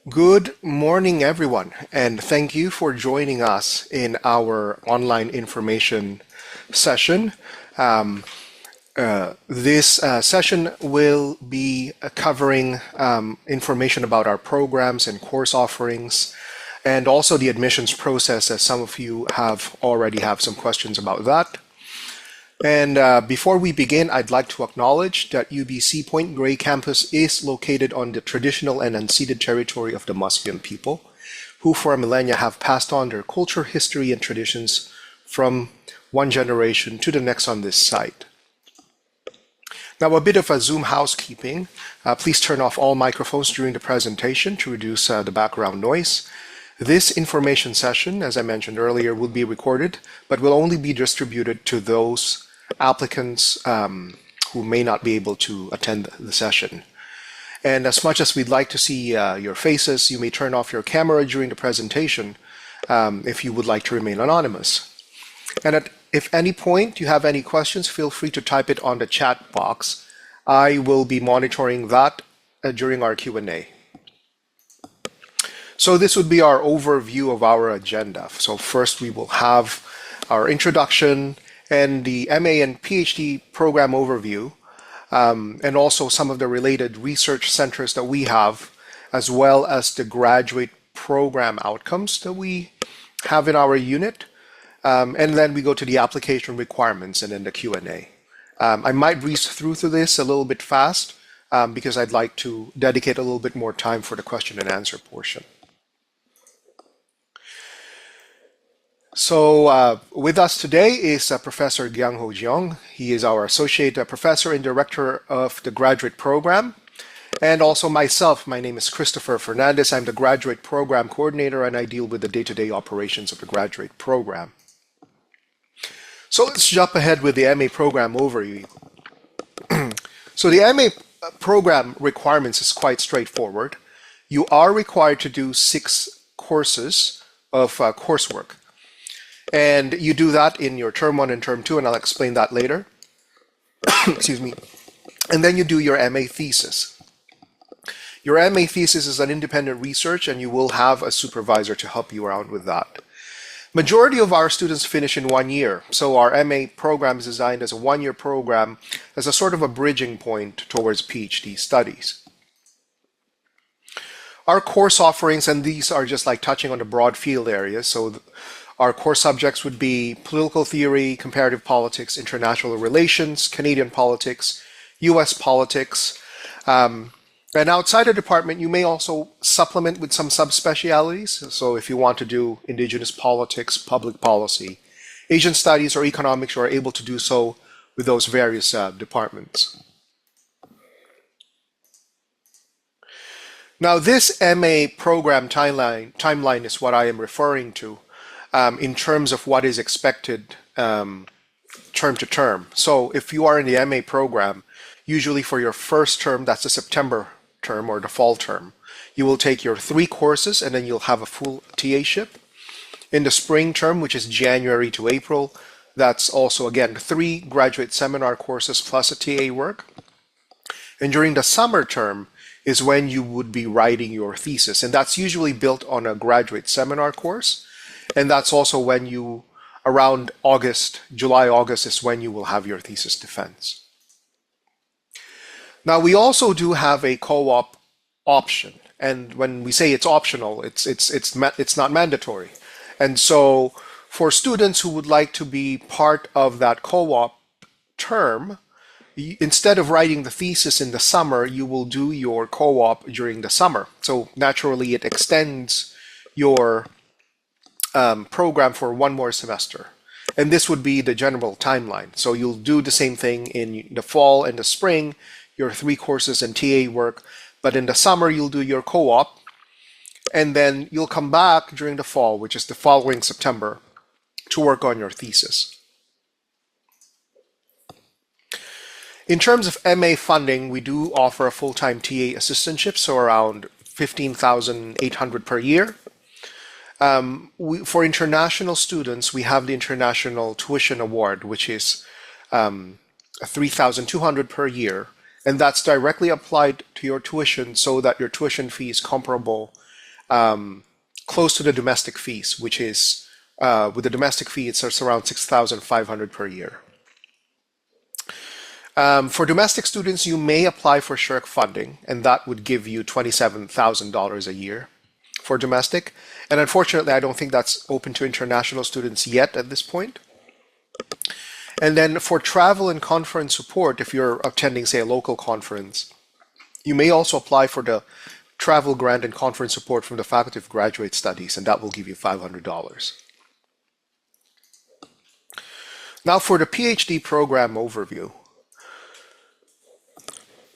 Good morning, everyone, and thank you for joining us in our online information session. This session will be covering information about our programs and course offerings, and also the admissions process, as some of you already have some questions about that. And before we begin, I'd like to acknowledge that UBC Point Grey campus is located on the traditional and unceded territory of the Musqueam people, who for millennia have passed on their culture, history, and traditions from one generation to the next on this site. Now, a bit of a Zoom housekeeping. Please turn off all microphones during the presentation to reduce the background noise. This information session, as I mentioned earlier, will be recorded, but will only be distributed to those applicants who may not be able to attend the session. And as much as we'd like to see your faces, you may turn off your camera during the presentation if you would like to remain anonymous. And if any point you have any questions, feel free to type it on the chat box. I will be monitoring that during our Q&A. So this would be our overview of our agenda. So first we will have our introduction and the MA and PhD program overview, and also some of the related research centers that we have, as well as the graduate program outcomes that we have in our unit. And then we go to the application requirements and then the Q&A. I might breeze through this a little bit fast because I'd like to dedicate a little bit more time for the question and answer portion. So with us today is Professor Gyang Ho Jeong. He is our Associate Professor and Director of the Graduate Program. And also myself, my name is Christopher Fernandez. I'm the Graduate Program Coordinator, and I deal with the day-to-day operations of the Graduate Program. So let's jump ahead with the MA program overview. So the MA program requirements is quite straightforward. You are required to do 6 courses of coursework. And you do that in your term 1 and term 2, and I'll explain that later. Excuse me. And then you do your MA thesis. Your MA thesis is an independent research, and you will have a supervisor to help you around with that. Majority of our students finish in 1 year, so our MA program is designed as a 1-year program as a sort of a bridging point towards PhD studies. Our course offerings, and these are just like touching on the broad field areas, so our core subjects would be political theory, comparative politics, international relations, Canadian politics, US politics. And outside the department, you may also supplement with some subspecialties. So if you want to do indigenous politics, public policy, Asian studies, or economics, you are able to do so with those various departments. Now, this MA program timeline is what I am referring to. In terms of what is expected term to term. So if you are in the MA program, usually for your first term, that's the September term or the fall term, you will take your 3 courses and then you'll have a full TA-ship. In the spring term, which is January to April, that's also, again, 3 graduate seminar courses plus a TA work. And during the summer term is when you would be writing your thesis. And that's usually built on a graduate seminar course. And that's also when you, around August, July, August is when you will have your thesis defense. Now, we also do have a co-op option. And when we say it's optional, it's not mandatory. And so for students who would like to be part of that co-op term, instead of writing the thesis in the summer, you will do your co-op during the summer. So naturally, it extends your program for 1 more semester. And this would be the general timeline. So you'll do the same thing in the fall and the spring, your 3 courses and TA work, but in the summer you'll do your co-op, and then you'll come back during the fall, which is the following September, to work on your thesis. In terms of MA funding, we do offer a full-time TA assistantship, so around $15,800 per year. For international students, we have the International Tuition Award, which is $3,200 per year, and that's directly applied to your tuition so that your tuition fee is comparable close to the domestic fees, which is with the domestic fee, it's around 6,500 per year. For domestic students, you may apply for SHRC funding, and that would give you $27,000 a year for domestic. And unfortunately, I don't think that's open to international students yet at this point. And then for travel and conference support, if you're attending, say, a local conference, you may also apply for the travel grant and conference support from the Faculty of Graduate Studies, and that will give you $500. Now for the PhD program overview.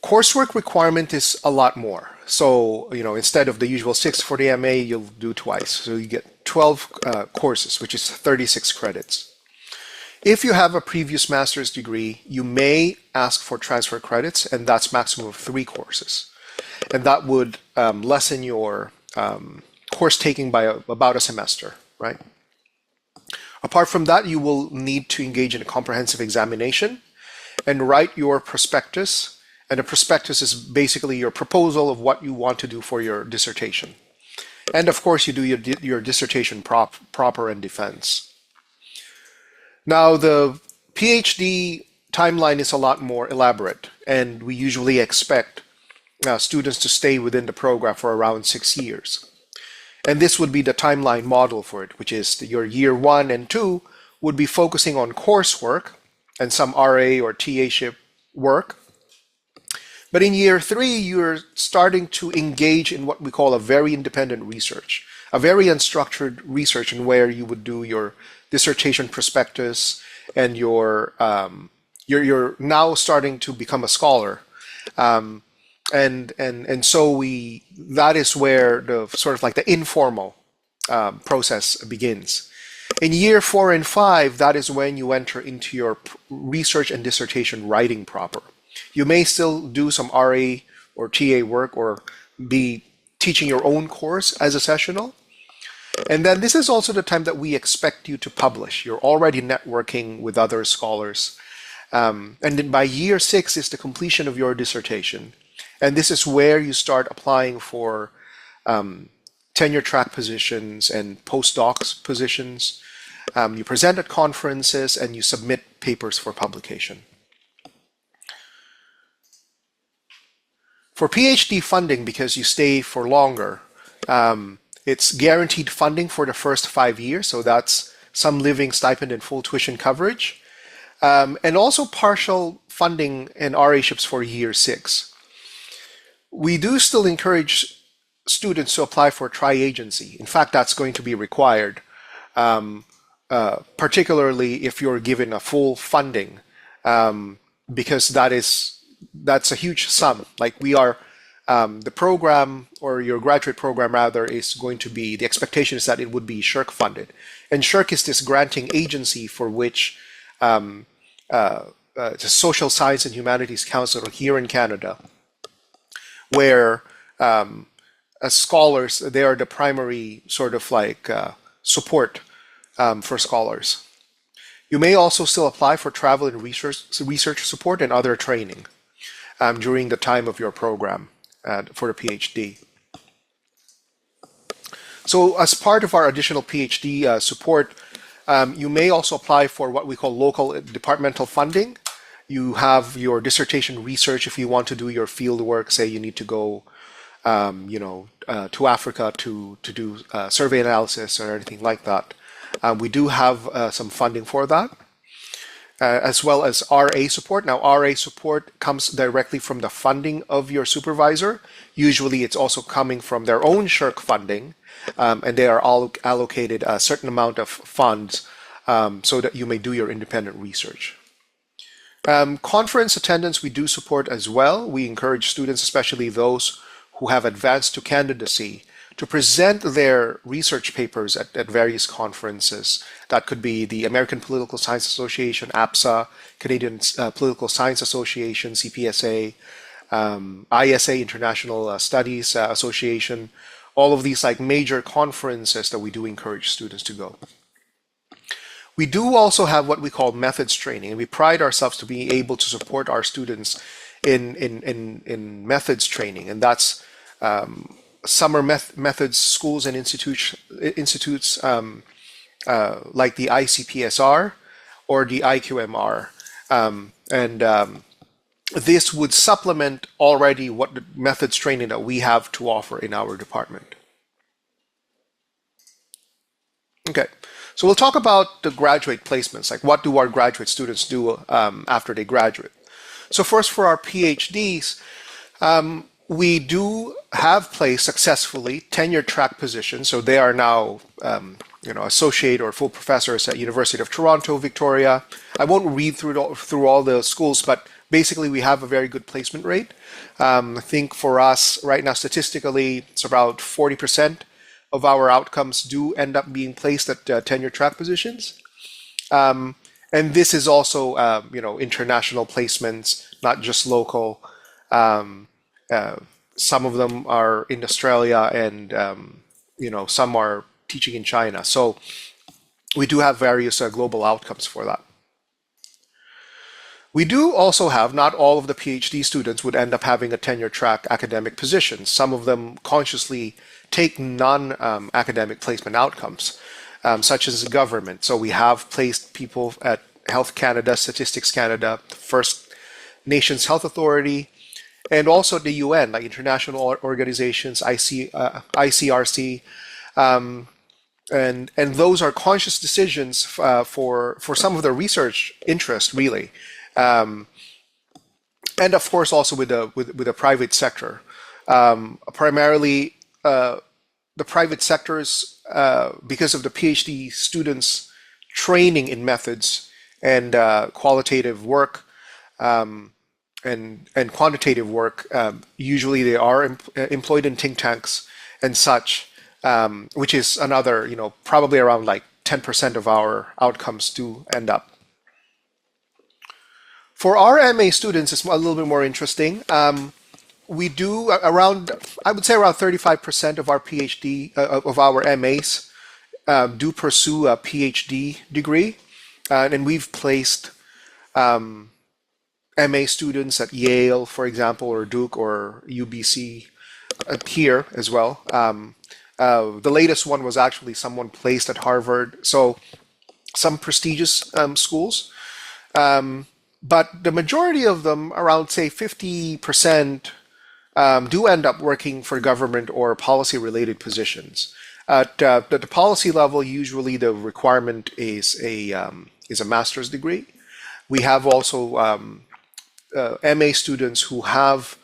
Coursework requirement is a lot more. So, instead of the usual 6 for the MA, you'll do twice. So you get 12 courses, which is 36 credits. If you have a previous master's degree, you may ask for transfer credits, and that's maximum of 3 courses. And that would lessen your course taking by about a semester, right? Apart from that, you will need to engage in a comprehensive examination and write your prospectus. And a prospectus is basically your proposal of what you want to do for your dissertation. And of course, you do your dissertation proper and defense. Now, the PhD timeline is a lot more elaborate, and we usually expect students to stay within the program for around 6 years. And this would be the timeline model for it, which is your year 1 and 2 would be focusing on coursework and some RA or TA-ship work. But in year 3, you're starting to engage in what we call a very independent research, a very unstructured research in where you would do your dissertation prospectus, and you're now starting to become a scholar, and so that is where the sort of like the informal process begins. In year 4 and 5, that is when you enter into your research and dissertation writing proper. You may still do some RA or TA work or be teaching your own course as a sessional. And then this is also the time that we expect you to publish. You're already networking with other scholars. And then by year 6 is the completion of your dissertation. And this is where you start applying for tenure track positions and postdocs positions. You present at conferences and you submit papers for publication. For PhD funding, because you stay for longer, it's guaranteed funding for the first 5 years, so that's some living stipend and full tuition coverage, and also partial funding and RA-ships for year 6. We do still encourage students to apply for tri-agency. In fact, that's going to be required, particularly if you're given a full funding, because that's a huge sum. Like we are. The program, or your graduate program rather, is going to be, the expectation is that it would be SHRC funded. And SHRC is this granting agency for which the Social Science and Humanities Council here in Canada, where as scholars, they are the primary sort of like support for scholars. You may also still apply for travel and research support and other training during the time of your program. For the PhD. So as part of our additional PhD support, you may also apply for what we call local departmental funding. You have your dissertation research if you want to do your field work. Say you need to go to Africa to do survey analysis or anything like that. We do have some funding for that. As well as RA support. Now, RA support comes directly from the funding of your supervisor. Usually, it's also coming from their own SHRC funding, and they are all allocated a certain amount of funds so that you may do your independent research. Conference attendance we do support as well. We encourage students, especially those who have advanced to candidacy, to present their research papers at various conferences. That could be the American Political Science Association, APSA, Canadian Political Science Association, CPSA, ISA, International Studies Association, all of these like major conferences that we do encourage students to go. We do also have what we call methods training, and we pride ourselves to be able to support our students in methods training, and that's summer methods schools and institutes like the ICPSR or the IQMR. And this would supplement already what the methods training that we have to offer in our department. Okay, so we'll talk about the graduate placements, like what do our graduate students do after they graduate. So first, for our PhDs, we do have placed successfully tenure track positions. So they are now associate or full professors at University of Toronto, Victoria. I won't read through all the schools, but basically we have a very good placement rate. I think for us right now, statistically, it's about 40% of our outcomes do end up being placed at tenure track positions. And this is also, international placements, not just local. Some of them are in Australia, and some are teaching in China. So we do have various global outcomes for that. We do also have, not all of the PhD students would end up having a tenure track academic position. Some of them consciously take non-academic placement outcomes, such as government. So we have placed people at Health Canada, Statistics Canada, First Nations Health Authority, and also the UN, like international organizations, ICRC, and those are conscious decisions for some of the research interest, really, and of course also with the private sector. Primarily, the private sectors, because of the PhD students' training in methods and qualitative work. And quantitative work, usually they are employed in think tanks and such, which is another, probably around like 10% of our outcomes do end up. For our MA students, it's a little bit more interesting. We do I would say around 35% of our PhD, of our MAs do pursue a PhD degree. And we've placed MA students at Yale, for example, or Duke or UBC here as well. The latest one was actually someone placed at Harvard. So some prestigious schools. But the majority of them, around say 50%, do end up working for government or policy-related positions. At the policy level, usually the requirement is a master's degree. We have also MA students who have,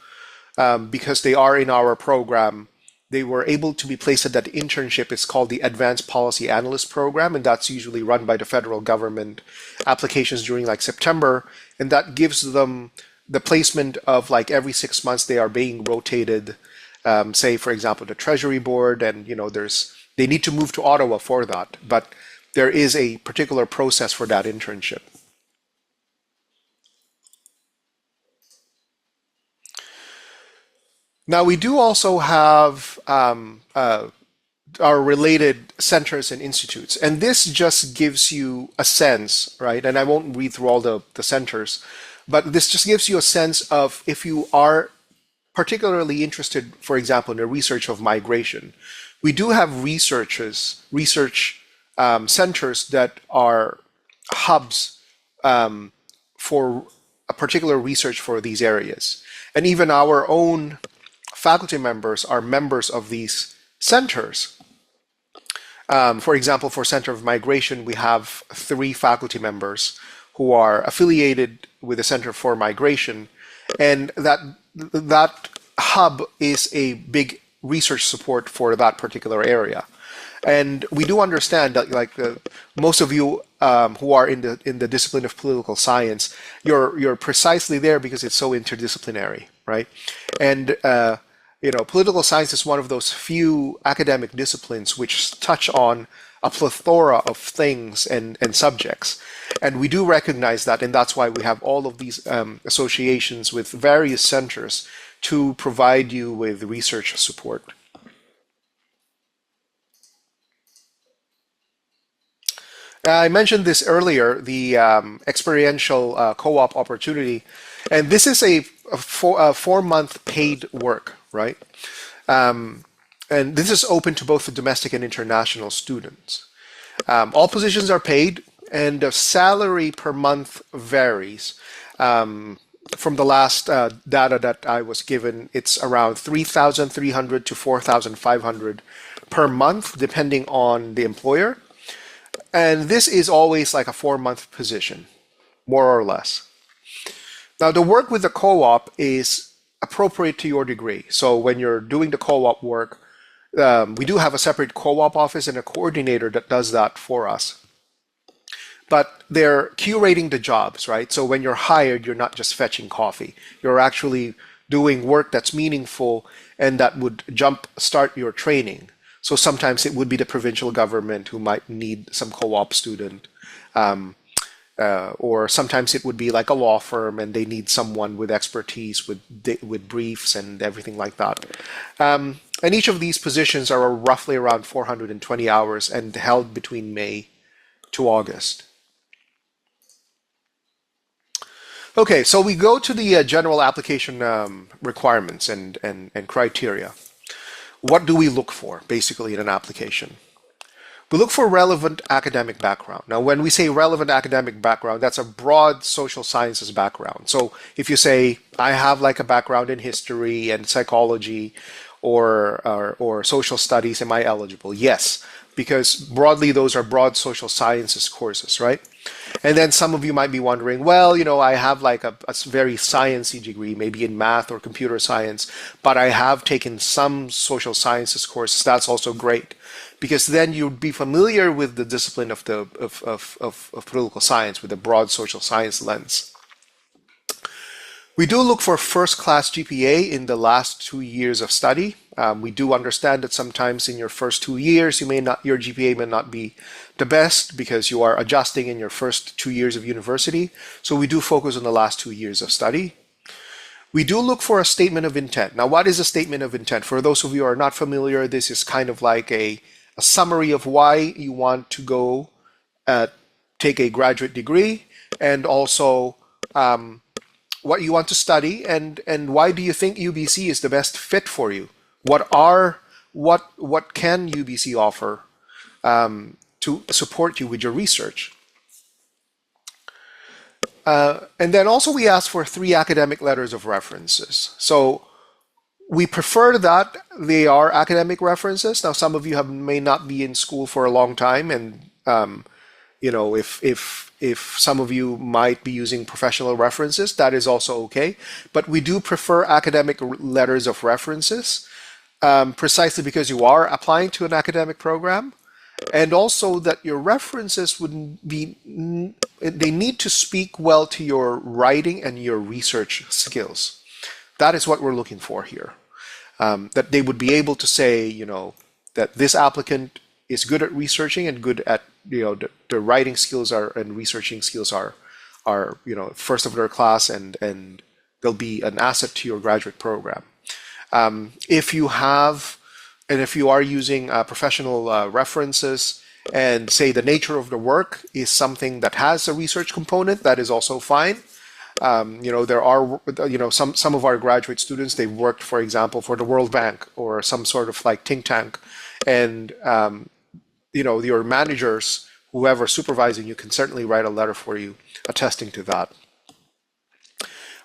because they are in our program, they were able to be placed at that internship. It's called the Advanced Policy Analyst Program, and that's usually run by the federal government. Applications during like September, and that gives them the placement of like every 6 months they are being rotated, say for example the Treasury Board, and they need to move to Ottawa for that, but there is a particular process for that internship. Now we do also have our related centers and institutes, and this just gives you a sense, right? And I won't read through all the centers, but this just gives you a sense of if you are particularly interested, for example, in the research of migration. We do have research centers that are hubs for a particular research for these areas. And even our own faculty members are members of these centers. For example, for Center of Migration, we have 3 faculty members who are affiliated with the Center for Migration, and that hub is a big research support for that particular area. And we do understand that, like most of you who are in the discipline of political science, you're precisely there because it's so interdisciplinary, right? And political science is one of those few academic disciplines which touch on a plethora of things and subjects. And we do recognize that, and that's why we have all of these associations with various centers to provide you with research support. I mentioned this earlier, the experiential co-op opportunity, and this is a 4-month paid work, right? And this is open to both the domestic and international students. All positions are paid, and the salary per month varies. From the last data that I was given, it's around 3,300 to 4,500 per month, depending on the employer. And this is always like a 4-month position, more or less. Now, the work with the co-op is appropriate to your degree. So when you're doing the co-op work, we do have a separate co-op office and a coordinator that does that for us. But they're curating the jobs, right? So when you're hired, you're not just fetching coffee. You're actually doing work that's meaningful and that would start your training. So sometimes it would be the provincial government who might need some co-op student. Or sometimes it would be like a law firm and they need someone with expertise with briefs and everything like that. And each of these positions are roughly around 420 hours and held between May to August. Okay, so we go to the general application requirements and criteria. What do we look for basically in an application? We look for relevant academic background. Now, when we say relevant academic background, that's a broad social sciences background. So if you say, I have like a background in history and psychology or social studies, am I eligible? Yes, because broadly, those are broad social sciences courses, right? And then some of you might be wondering, well, I have like a very sciencey degree, maybe in math or computer science, but I have taken some social sciences courses. That's also great, because then you'd be familiar with the discipline of political science with a broad social science lens. We do look for first-class GPA in the last 2 years of study. We do understand that sometimes in your first 2 years, your GPA may not be the best because you are adjusting in your first 2 years of university. So we do focus on the last 2 years of study. We do look for a statement of intent. Now, what is a statement of intent? For those of you who are not familiar, this is kind of like a summary of why you want to go take a graduate degree, and also what you want to study, and why do you think UBC is the best fit for you? What can UBC offer to support you with your research? And then also we ask for 3 academic letters of references. So we prefer that they are academic references. Now, some of you may not be in school for a long time, and if some of you might be using professional references, that is also okay. But we do prefer academic letters of references, precisely because you are applying to an academic program, and also that your references they need to speak well to your writing and your research skills. That is what we're looking for here. That they would be able to say, that this applicant is good at researching and good at, the writing skills and researching skills are first of their class, and they'll be an asset to your graduate program. If you are using professional references, and say the nature of the work is something that has a research component, that is also fine. There are, some of our graduate students, they've worked, for example, for the World Bank or some sort of like think tank, and your managers, whoever supervising you, can certainly write a letter for you attesting to that.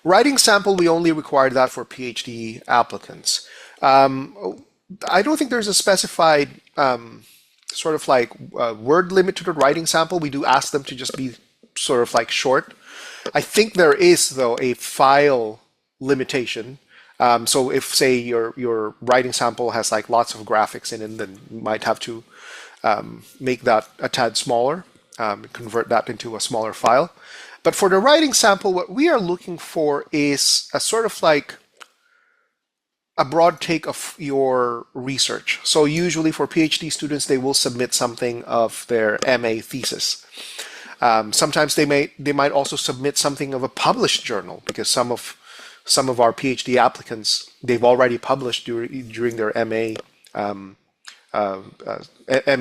Writing sample, we only require that for PhD applicants. I don't think there's a specified sort of like word limit to the writing sample. We do ask them to just be sort of like short. I think there is, though, a file limitation. So if, say, your writing sample has like lots of graphics in it, then you might have to make that a tad smaller, convert that into a smaller file. But for the writing sample, what we are looking for is a sort of like a broad take of your research. So usually for PhD students, they will submit something of their MA thesis. Sometimes they might also submit something of a published journal, because some of our PhD applicants, they've already published during their MA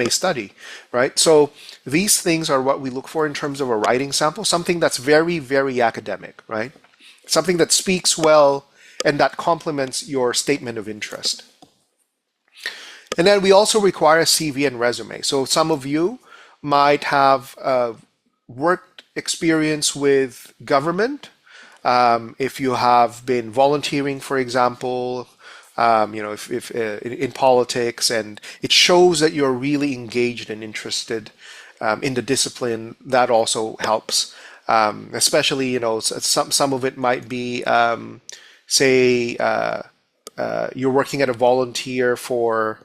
study, right? So these things are what we look for in terms of a writing sample, something that's very, very academic, right? Something that speaks well and that complements your statement of interest. And then we also require a CV and resume. So some of you might have work experience with government. If you have been volunteering, for example, if in politics, and it shows that you're really engaged and interested in the discipline, that also helps. Especially, some of it might be, say, you're working at a volunteer for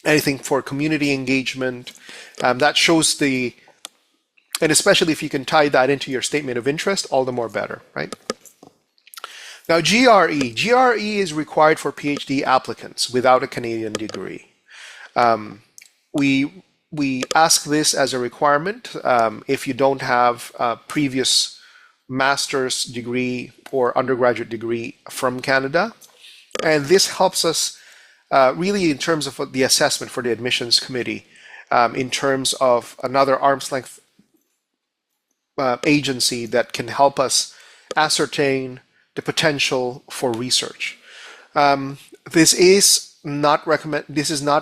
anything for community engagement. That shows and especially if you can tie that into your statement of interest, all the more better, right? Now, GRE. GRE is required for PhD applicants without a Canadian degree. We ask this as a requirement if you don't have a previous master's degree or undergraduate degree from Canada. And this helps us really in terms of the assessment for the admissions committee, in terms of another arm's length agency that can help us ascertain the potential for research. This is not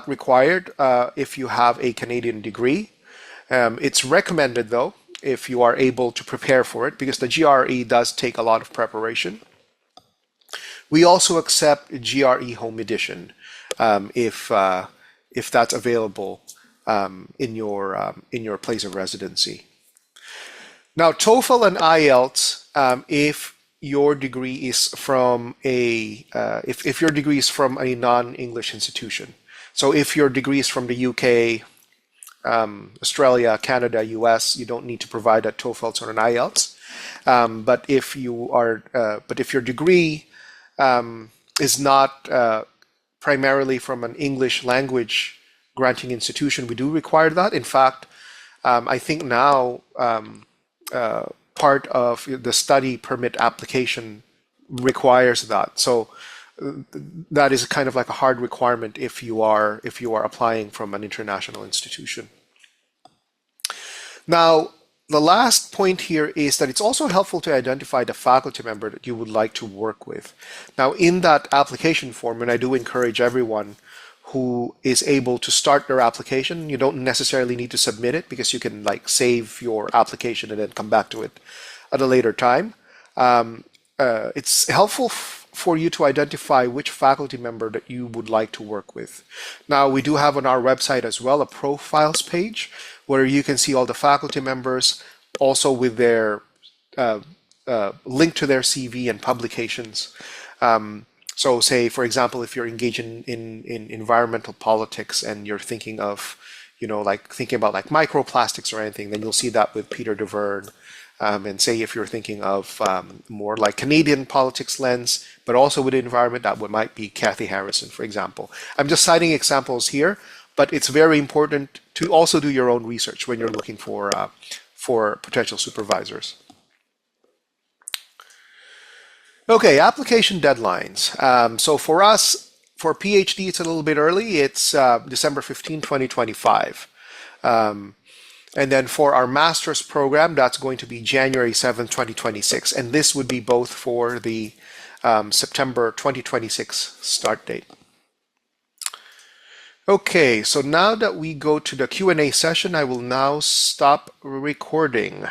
required if you have a Canadian degree. It's recommended though if you are able to prepare for it, because the GRE does take a lot of preparation. We also accept GRE Home Edition if that's available in your place of residency. Now, TOEFL and IELTS, if your degree is from if your degree is from a non-English institution. So if your degree is from the UK, Australia, Canada, US, you don't need to provide a TOEFL or an IELTS. But if your degree is not primarily from an English language granting institution, we do require that. In fact, I think now part of the study permit application requires that. So that is kind of like a hard requirement if you are applying from an international institution. Now, the last point here is that it's also helpful to identify the faculty member that you would like to work with. Now, in that application form, and I do encourage everyone who is able to start their application, you don't necessarily need to submit it, because you can save your application and then come back to it at a later time. It's helpful for you to identify which faculty member that you would like to work with. Now, we do have on our website as well a profiles page where you can see all the faculty members, also with their link to their CV and publications. So say, for example, if you're engaged in environmental politics and you're thinking of, thinking about microplastics or anything, then you'll see that with Peter DeVerne. And say if you're thinking of more like Canadian politics lens, but also with the environment, that might be Kathy Harrison, for example. I'm just citing examples here, but it's very important to also do your own research when you're looking for potential supervisors. Okay, application deadlines. So for us, for PhD, it's a little bit early. It's December 15, 2025. And then for our master's program, that's going to be January 7, 2026. And this would be both for the September 2026 start date. Okay, so now that we go to the Q&A session, I will now stop recording.